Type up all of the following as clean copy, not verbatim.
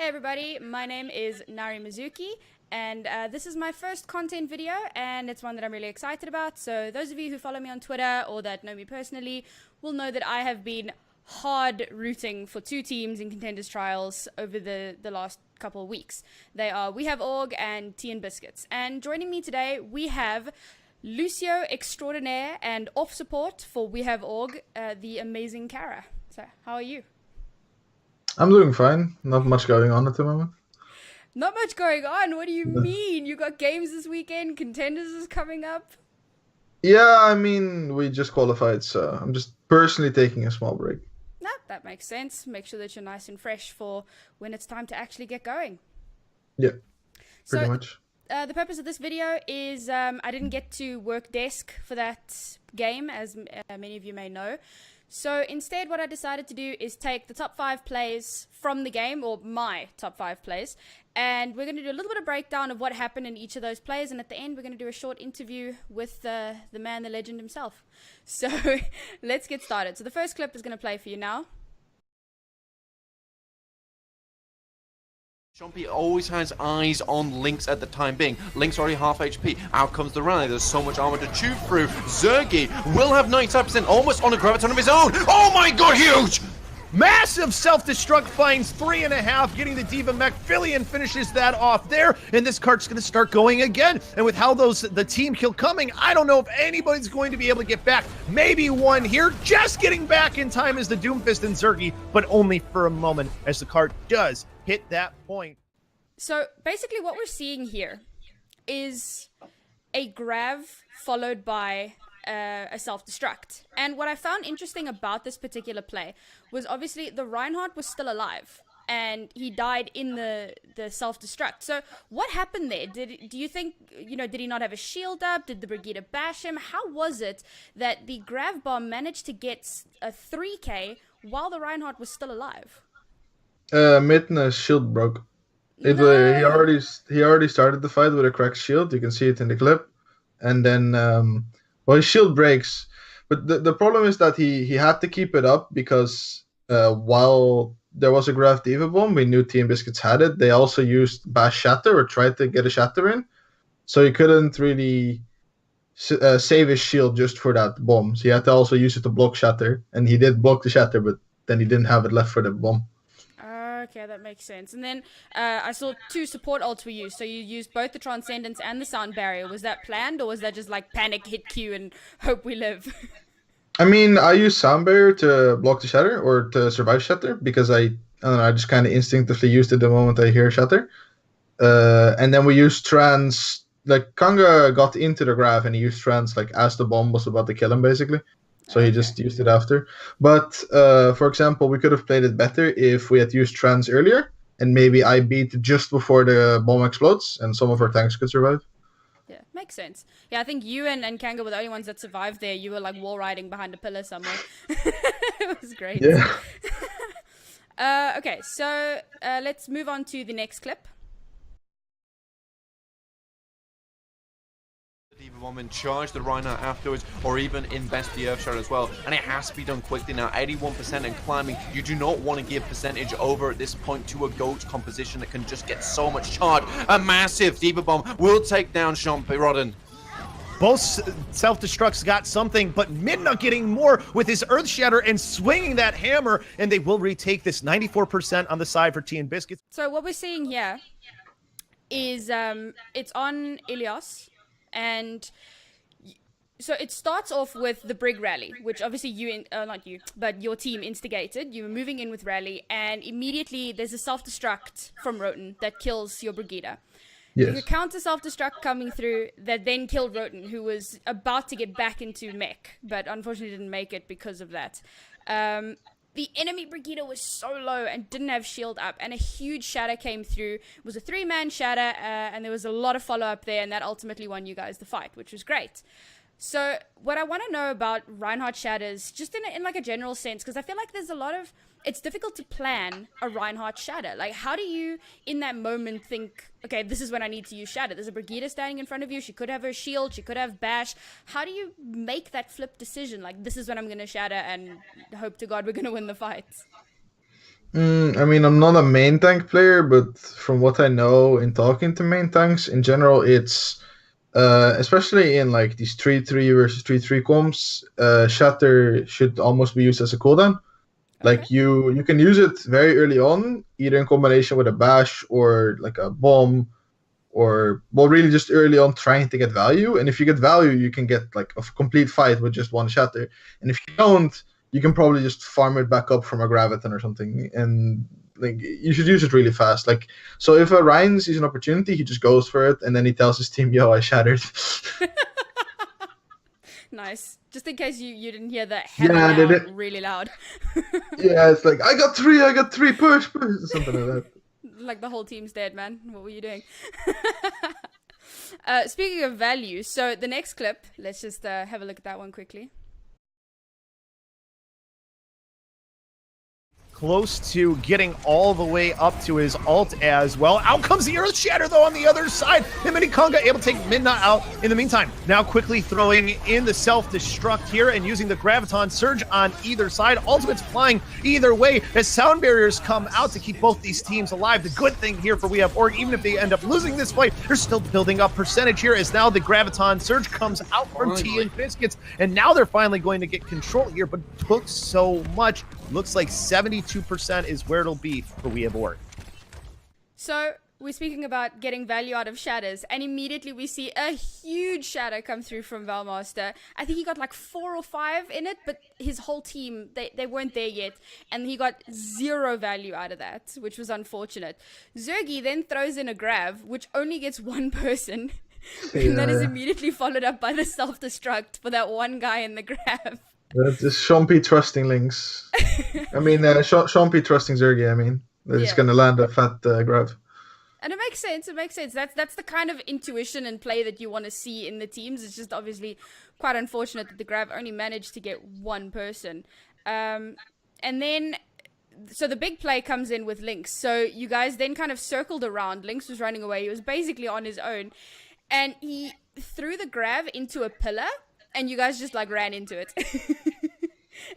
Hey everybody, my name is Naori Mizuki, and this is my first content video, and it's one that I'm really excited about. So those of you who follow me on Twitter or that know me personally will know that I have been hard rooting for two teams in Contenders trials over the last couple of weeks. They are We Have Org and Tea Biscuits. And joining me today, we have Lucio Extraordinaire and off support for We Have Org, the amazing Karra. So how are you? I'm doing fine. Not much going on at the moment. Not much going on. What do you mean? You got games this weekend. Contenders is coming up. Yeah, I mean, we just qualified, so I'm just personally taking a small break. No, that makes sense. Make sure that you're nice and fresh for when it's time to actually get going. Yeah, pretty So, much. the purpose of this video is I didn't get to work desk for that game, as many of you may know. So instead, what I decided to do is take the top 5 plays from the game, or my top 5 plays, and we're going to do a little bit of breakdown of what happened in each of those plays, and at the end, we're going to do a short interview with the man, the legend himself. So let's get started. So the first clip is going to play for you now. Chompy always has eyes on Lynx at the time being. Lynx already half HP. Out comes the rally. There's so much armor to chew through. Zergy will have 95% almost on a graviton of his own. Oh my god, huge! Massive self-destruct finds 3.5, getting the Diva mech. Fillion finishes that off there, and this cart's going to start going again. And with how the team kill coming, I don't know if anybody's going to be able to get back. Maybe one here, just getting back in time is the Doomfist and Zergy, but only for a moment as the cart does hit that point. So basically what we're seeing here is a grav followed by a self-destruct. And what I found interesting about this particular play was obviously the Reinhardt was still alive and he died in the self-destruct. So what happened there? Do you think, did he not have a shield up? Did the Brigida bash him? How was it that the grav bomb managed to get a 3k while the Reinhardt was still alive? Midna's shield broke. He already started the fight with a cracked shield. You can see it in the clip, and then his shield breaks. But the problem is that he had to keep it up because while there was a Grav Diva bomb, we knew Tea Biscuits had it. They also used Bash Shatter or tried to get a Shatter in, so he couldn't really save his shield just for that bomb. So he had to also use it to block Shatter, and he did block the Shatter, but then he didn't have it left for the bomb. Okay, that makes sense. And then I saw 2 support ults were used. So you used both the Transcendence and the Sound Barrier. Was that planned, or was that just like panic, hit Q, and hope we live? I mean, I use Sound Barrier to block the Shatter or to survive Shatter because I don't know, I just kind of instinctively used it the moment I hear Shatter. And then we used Trans. Like Kanga got into the Grav and he used Trans like as the bomb was about to kill him, basically. So he just used it after. But, for example, we could have played it better if we had used Trans earlier. And maybe I beat just before the bomb explodes. And some of our tanks could survive. Yeah, makes sense. Yeah, I think you and Kanga were the only ones that survived there. You were like wall riding behind a pillar somewhere. It was great. Yeah. Okay, so let's move on to the next clip. Diva bomb in charge, the Reinhardt afterwards, or even invest the Earth Shadow as well. And it has to be done quickly now. 81% and climbing. You do not want to give percentage over at this point to a GOAT composition that can just get so much charge. A massive Diva bomb will take down Chompy Rodden. Both self-destructs got something, but Midna getting more with his Earth Shatter and swinging that hammer, and they will retake this 94% on the side for Tea Biscuits. So what we're seeing here is it's on Ilios, and so it starts off with the Brig rally, which obviously not you, but your team instigated. You were moving in with rally, and immediately there's a self-destruct from Roten that kills your Brigida. Yes. There's a counter self-destruct coming through that then killed Roten, who was about to get back into mech, but unfortunately didn't make it because of that. The enemy Brigida was so low and didn't have shield up, and a huge shatter came through. It was a 3-man shatter, and there was a lot of follow-up there, and that ultimately won you guys the fight, which was great. So what I want to know about Reinhardt shatters, just in like a general sense, because I feel like there's a lot of, it's difficult to plan a Reinhardt shatter. Like, how do you, in that moment, think, okay, this is when I need to use shatter? There's a Brigida standing in front of you. She could have her shield. She could have bash. How do you make that flip decision? Like, this is when I'm going to shatter and hope to God we're going to win the fight. I mean, I'm not a main tank player, but from what I know in talking to main tanks, in general, it's especially in like these 3-3 versus 3-3 comps, Shatter should almost be used as a cooldown. Okay. Like you can use it very early on, either in combination with a bash or like a bomb, or well, really just early on trying to get value. And if you get value, you can get like a complete fight with just one Shatter. And if you don't, you can probably just farm it back up from a Graviton or something. And like you should use it really fast. Like so, if a Ryan sees an opportunity, he just goes for it, and then he tells his team, "Yo, I shattered." Nice. Just in case you didn't hear that Yeah, hammer they out did. really loud. Yeah, it's like I got three, push, something like that. Like the whole team's dead, man. What were you doing? Speaking of value, so the next clip, let's just have a look at that one quickly. Close to getting all the way up to his ult as well. Out comes the Earth Shatter, though, on the other side. Him and Ikonga able to take Midna out in the meantime. Now quickly throwing in the self-destruct here and using the Graviton Surge on either side. Ultimates flying either way as sound barriers come out to keep both these teams alive. The good thing here for We Have Org, even if they end up losing this fight, they're still building up percentage here as now the Graviton Surge comes out from Tea and Biscuits, and now they're finally going to get control here, but took so much. Looks like 72% is where it'll be for We Have Org. So we're speaking about getting value out of shatters, and immediately we see a huge shatter come through from Valmaster. I think he got like 4 or 5 in it, but his whole team, they weren't there yet, and he got 0 value out of that, which was unfortunate. Zergy then throws in a grav, which only gets 1 person, and that is immediately followed up by the self-destruct for that one guy in the grav. That's just Sean trusting links. I mean, Sean trusting Zergy. I mean, they're just gonna land a fat grab. And it makes sense. It makes sense. That's the kind of intuition and play that you want to see in the teams. It's just obviously quite unfortunate that the grab only managed to get 1 person. And then, so the big play comes in with Lynx. So you guys then kind of circled around. Lynx was running away. He was basically on his own, and he threw the grab into a pillar. And you guys just like ran into it.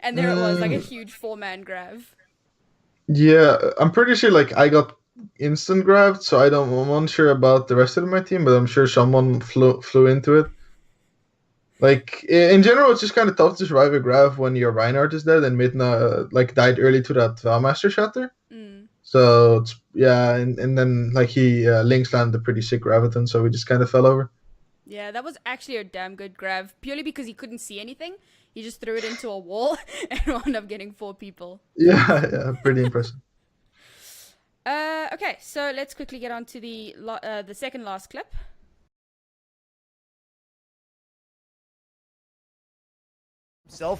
And there it was, like a huge 4-man grab. Yeah, I'm pretty sure like I got instant grabbed, so I'm unsure about the rest of my team, but I'm sure someone flew into it. Like in general, it's just kind of tough to survive a grab when your Reinhardt is dead and Midna like died early to that Master Shatter. So it's, yeah, and then like he Lynx landed a pretty sick Graviton, so we just kind of fell over. Yeah, that was actually a damn good grab, purely because he couldn't see anything. He just threw it into a wall and wound up getting 4 people. Yeah, pretty impressive. Okay, so let's quickly get on to the second last clip.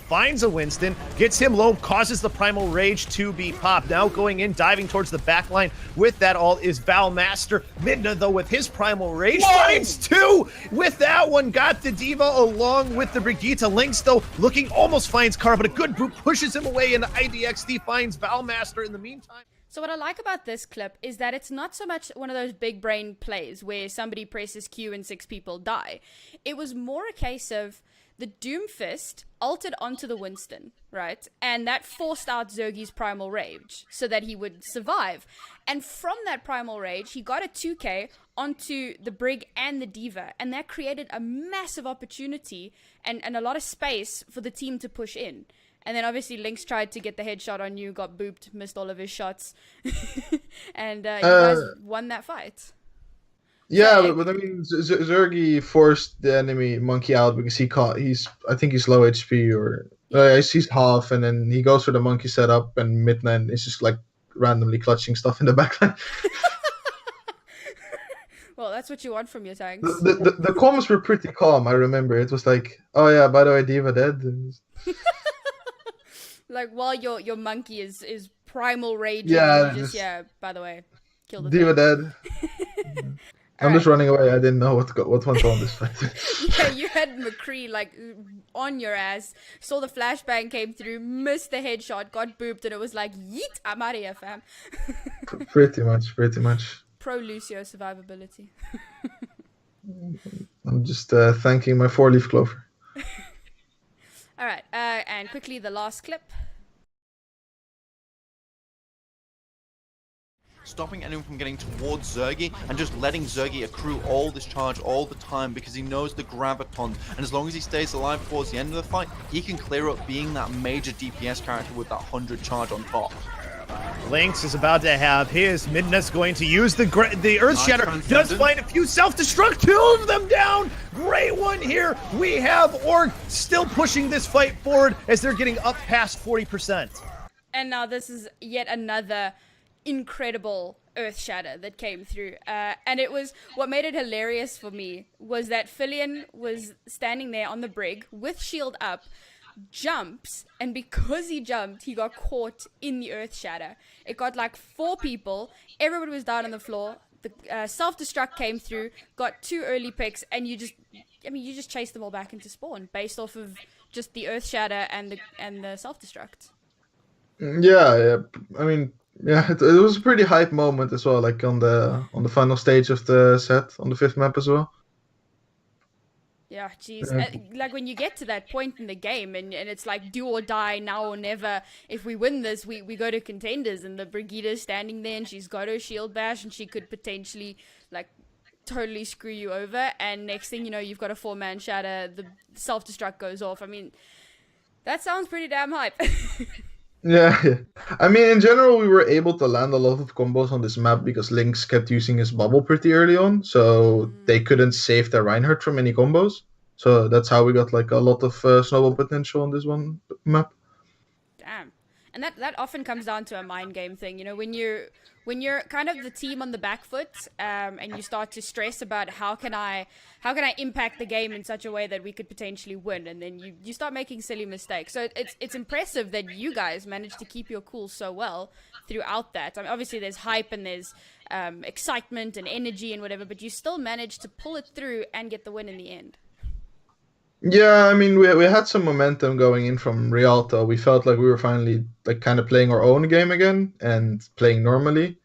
Finds a Winston, gets him low, causes the Primal Rage to be popped. Now going in, diving towards the back line with that ult is Valmaster. Midna, though, with his Primal Rage, finds 2! With that one, got the Diva along with the Brigitte. Lynx, though, looking, almost finds Karra, but a good boot pushes him away, and the IDXD finds Valmaster in the meantime. So what I like about this clip is that it's not so much one of those big brain plays where somebody presses Q and 6 people die. It was more a case of the Doomfist ulted onto the Winston, right? And that forced out Zergy's Primal Rage so that he would survive. And from that Primal Rage, he got a 2k onto the Brig and the Diva. And that created a massive opportunity and a lot of space for the team to push in. And then obviously Lynx tried to get the headshot on you, got booped, missed all of his shots. And you guys won that fight. Yeah, but I mean, Zergy forced the enemy monkey out because I think he's low HP or he's half, and then he goes for the monkey setup, and Midnight is just like randomly clutching stuff in the backline. Well, that's what you want from your tanks. The comms were pretty calm. I remember it was like, oh yeah, by the way, Diva dead. Like while your monkey is primal rage. Yeah, by the way, kill the Diva thing. dead. I'm just running away. I didn't know what went on this fight. Yeah, you had McCree like on your ass. Saw the flashbang came through, missed the headshot, got booped, and it was like, yeet, I'm out of here, fam. Pretty much. Pro Lucio survivability. I'm just thanking my 4-leaf clover. All right, and quickly the last clip. stopping anyone from getting towards Zergy and just letting Zergy accrue all this charge all the time because he knows the gravitons, and as long as he stays alive towards the end of the fight, he can clear up being that major DPS character with that 100 charge on top. Lynx is about to have his. Midna's going to use the Earth Shatter. Does find a few self-destruct. 2 of them down. Great one here. We have Org still pushing this fight forward as they're getting up past 40%. And now this is yet another incredible Earth Shatter that came through. And it was, what made it hilarious for me was that Fillion was standing there on the brig with shield up, jumps, and because he jumped, he got caught in the Earth Shatter. It got like 4 people, everybody was down on the floor, the self-destruct came through, got 2 early picks, and you just chased them all back into spawn based off of just the Earth Shatter and the self-destruct. Yeah, I mean, yeah, it was a pretty hype moment as well, like on the final stage of the set, on the 5th map as well. Yeah, jeez. Like when you get to that point in the game and it's like do or die, now or never. If we win this, we go to Contenders, and the Brigida's standing there and she's got her shield bash and she could potentially like totally screw you over. And next thing you know, you've got a 4-man shatter, the self-destruct goes off. I mean, that sounds pretty damn hype. Yeah. I mean, in general, we were able to land a lot of combos on this map because Lynx kept using his bubble pretty early on, so they couldn't save their Reinhardt from any combos. So that's how we got like a lot of snowball potential on this one map. Damn. And that often comes down to a mind game thing, you know, when you're kind of the team on the back foot, and you start to stress about how can I impact the game in such a way that we could potentially win, and then you start making silly mistakes. So it's impressive that you guys managed to keep your cool so well throughout that. I mean, obviously there's hype and there's excitement and energy and whatever, but you still managed to pull it through and get the win in the end. Yeah, I mean, we had some momentum going in from Rialto. We felt like we were finally like kind of playing our own game again and playing normally.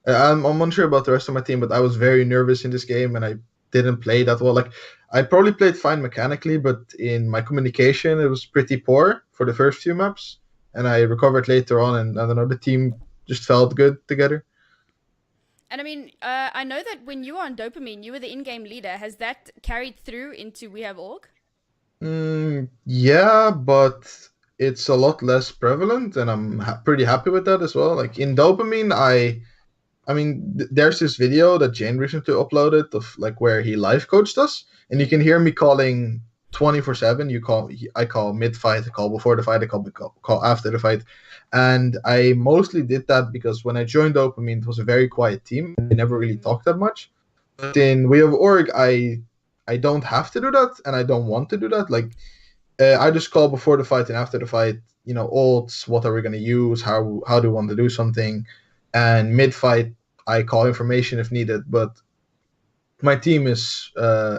I'm unsure about the rest of my team, but I was very nervous in this game and I didn't play that well. Like, I probably played fine mechanically, but in my communication, it was pretty poor for the first few maps. And I recovered later on, and I don't know, the team just felt good together. And I mean, I know that when you were on Dopamine, you were the in-game leader. Has that carried through into We Have Org? Yeah, but it's a lot less prevalent, and I'm pretty happy with that as well. Like in Dopamine, I mean, there's this video that Jane recently uploaded of like where he live coached us, and you can hear me calling 24/7. I call mid-fight, I call before the fight, I call after the fight, and I mostly did that because when I joined Dopamine, it was a very quiet team. They never really talked that much. But in We Have Org, I don't have to do that, and I don't want to do that. Like, I just call before the fight and after the fight, you know, ults, what are we going to use, how do we want to do something, and mid-fight, I call information if needed, but my team is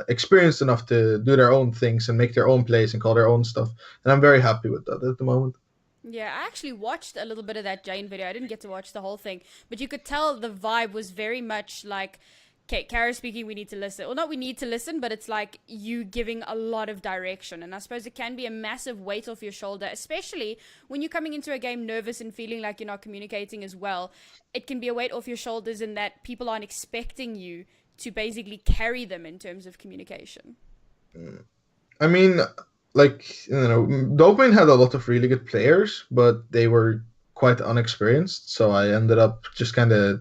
experienced enough to do their own things and make their own plays and call their own stuff, and I'm very happy with that at the moment. Yeah, I actually watched a little bit of that Jane video. I didn't get to watch the whole thing, but you could tell the vibe was very much like, okay, Karra speaking, we need to listen. Well, not we need to listen, but it's like you giving a lot of direction. And I suppose it can be a massive weight off your shoulder, especially when you're coming into a game nervous and feeling like you're not communicating as well. It can be a weight off your shoulders in that people aren't expecting you to basically carry them in terms of communication. I mean, like, you know, Dopamine had a lot of really good players, but they were quite unexperienced. So I ended up just kind of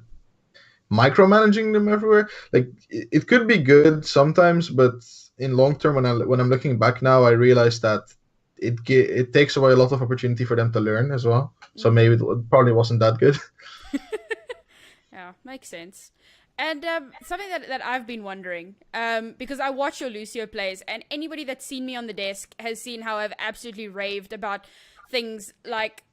micromanaging them everywhere. Like, it could be good sometimes, but in long term, when I'm looking back now, I realize that it takes away a lot of opportunity for them to learn as well. So maybe it probably wasn't that good. Yeah, makes sense. And something that I've been wondering, because I watch your Lucio plays, and anybody that's seen me on the desk has seen how I've absolutely raved about things like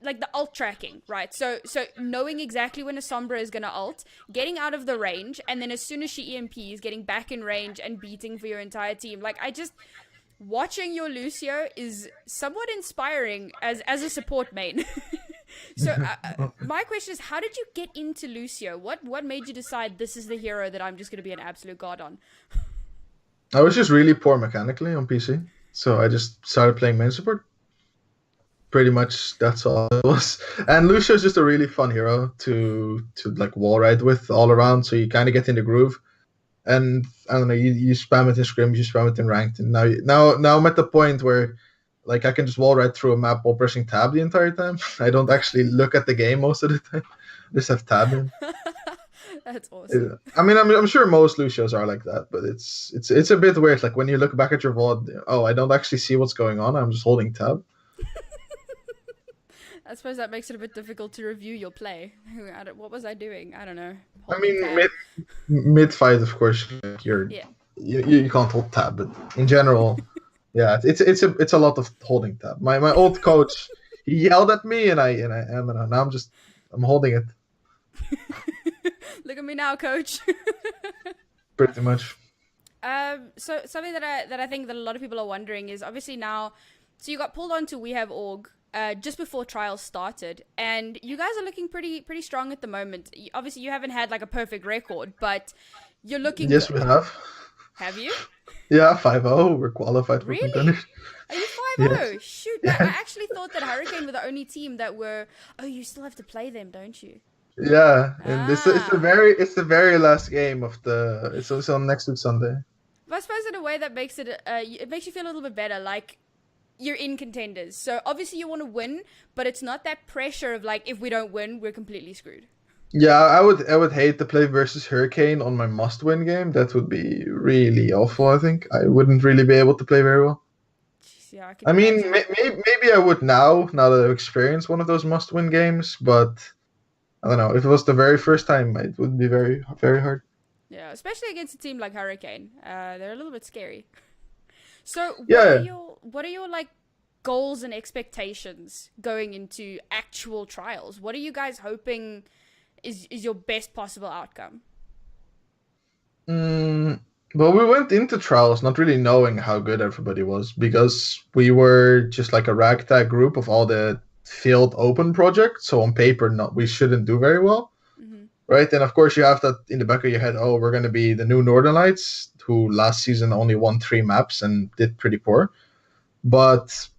like the ult tracking, right? So knowing exactly when a Sombra is going to ult, getting out of the range, and then as soon as she EMPs, getting back in range and beating for your entire team. Like, watching your Lucio is somewhat inspiring as a support main. So my question is, how did you get into Lucio? What made you decide this is the hero that I'm just going to be an absolute god on? I was just really poor mechanically on PC, so I just started playing main support. Pretty much that's all it was. And Lucio's just a really fun hero to like wall ride with all around, so you kind of get in the groove. And I don't know, you spam it in scrims, you spam it in ranked, and now I'm at the point where like I can just wall ride through a map while pressing tab the entire time. I don't actually look at the game most of the time. I just have tab in. That's awesome. I mean, I'm sure most Lucios are like that, but it's a bit weird. Like when you look back at your VOD, oh, I don't actually see what's going on. I'm just holding tab. I suppose that makes it a bit difficult to review your play. What was I doing? I don't know. I mean, Holding tab. mid fight, of course, Yeah. you can't hold tab, but in general, yeah, it's a lot of holding tab. My old coach, he yelled at me, and now I'm holding it Look at me now, coach. pretty much. So something that I think that a lot of people are wondering is obviously now, so you got pulled onto We Have Org just before trials started, and you guys are looking pretty strong at the moment. Obviously, you haven't had like a perfect record, but you're looking. Yes, good. we have. Have you? Yeah, 5-0. We're qualified for Really? Contenders. Are you 5-0? Yes. Shoot, Yes. I actually thought that Hurricane were the only team that were. Oh, you still have to play them, don't you? Yeah, and it's Ah. the very last game of the. It's on next week Sunday. But I suppose in a way that makes it makes you feel a little bit better, like you're in Contenders. So obviously you want to win, but it's not that pressure of like, if we don't win, we're completely screwed. Yeah, I would hate to play versus Hurricane on my must-win game. That would be really awful. I think I wouldn't really be able to play very well. Jeez, yeah, I mean, imagine. maybe I would now that I've experienced one of those must-win games, but I don't know. If it was the very first time, it would be very, very hard. Yeah, especially against a team like Hurricane. They're a little bit scary. So Yeah. what are your like goals and expectations going into actual trials? What are you guys hoping is your best possible outcome? Well, we went into trials not really knowing how good everybody was because we were just like a ragtag group of all the field open projects. So on paper, we shouldn't do very well, right? And of course, you have that in the back of your head. Oh, we're going to be the new Northern Lights, who last season only won 3 maps and did pretty poor. But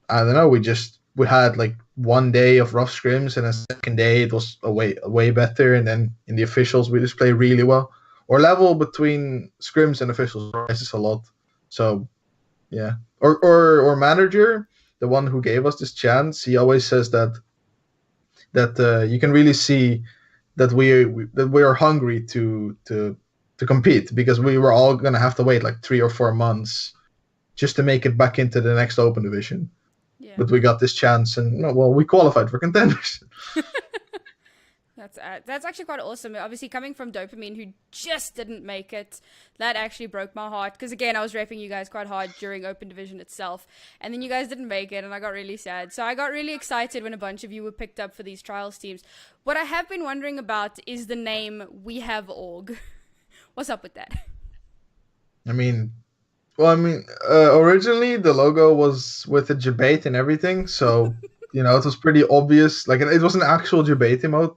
I don't know. We had like one day of rough scrims, and a second day it was way better. And then in the officials, we just play really well. Our level between scrims and officials rises a lot. So, yeah. Or manager, the one who gave us this chance, he always says that you can really see that we are hungry to compete, because we were all gonna have to wait like 3 or 4 months just to make it back into the next open division. Yeah. But we got this chance, and we qualified for Contenders. That's actually quite awesome. Obviously, coming from Dopamine, who just didn't make it, that actually broke my heart. Because again, I was repping you guys quite hard during Open Division itself, and then you guys didn't make it, and I got really sad. So I got really excited when a bunch of you were picked up for these trials teams. What I have been wondering about is the name We Have Org. What's up with that? Originally the logo was with a debate and everything, so it was pretty obvious. Like, it was an actual debate emote.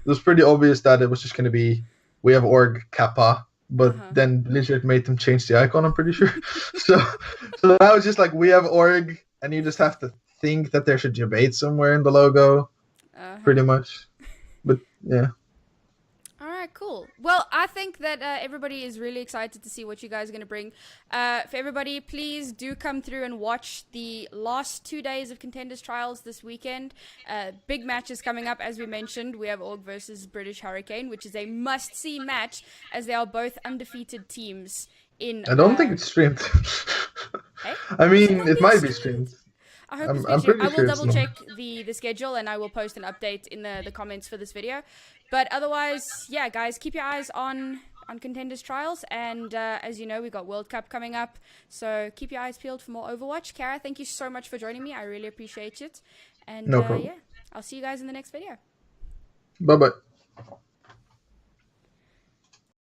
It was pretty obvious that it was just going to be We Have Org Kappa, but then Blizzard made them change the icon, I'm pretty sure. so now it's just like We Have Org, and you just have to think that there's a debate somewhere in the logo, pretty much. But yeah. All right, cool. Well, I think that everybody is really excited to see what you guys are going to bring. For everybody, please do come through and watch the last 2 days of Contenders Trials this weekend. Big matches coming up, as we mentioned. We have Org versus British Hurricane, which is a must-see match, as they are both undefeated teams in... I don't think it's streamed. Hey? I mean, it might be streamed. I hope I'm it's featured. pretty I will sure it's double not. check the schedule, and I will post an update in the comments for this video. But otherwise, yeah, guys, keep your eyes on Contenders Trials. And as you know, we've got World Cup coming up. So keep your eyes peeled for more Overwatch. Karra, thank you so much for joining me. I really appreciate it. And No problem. yeah, I'll see you guys in the next video. Bye-bye.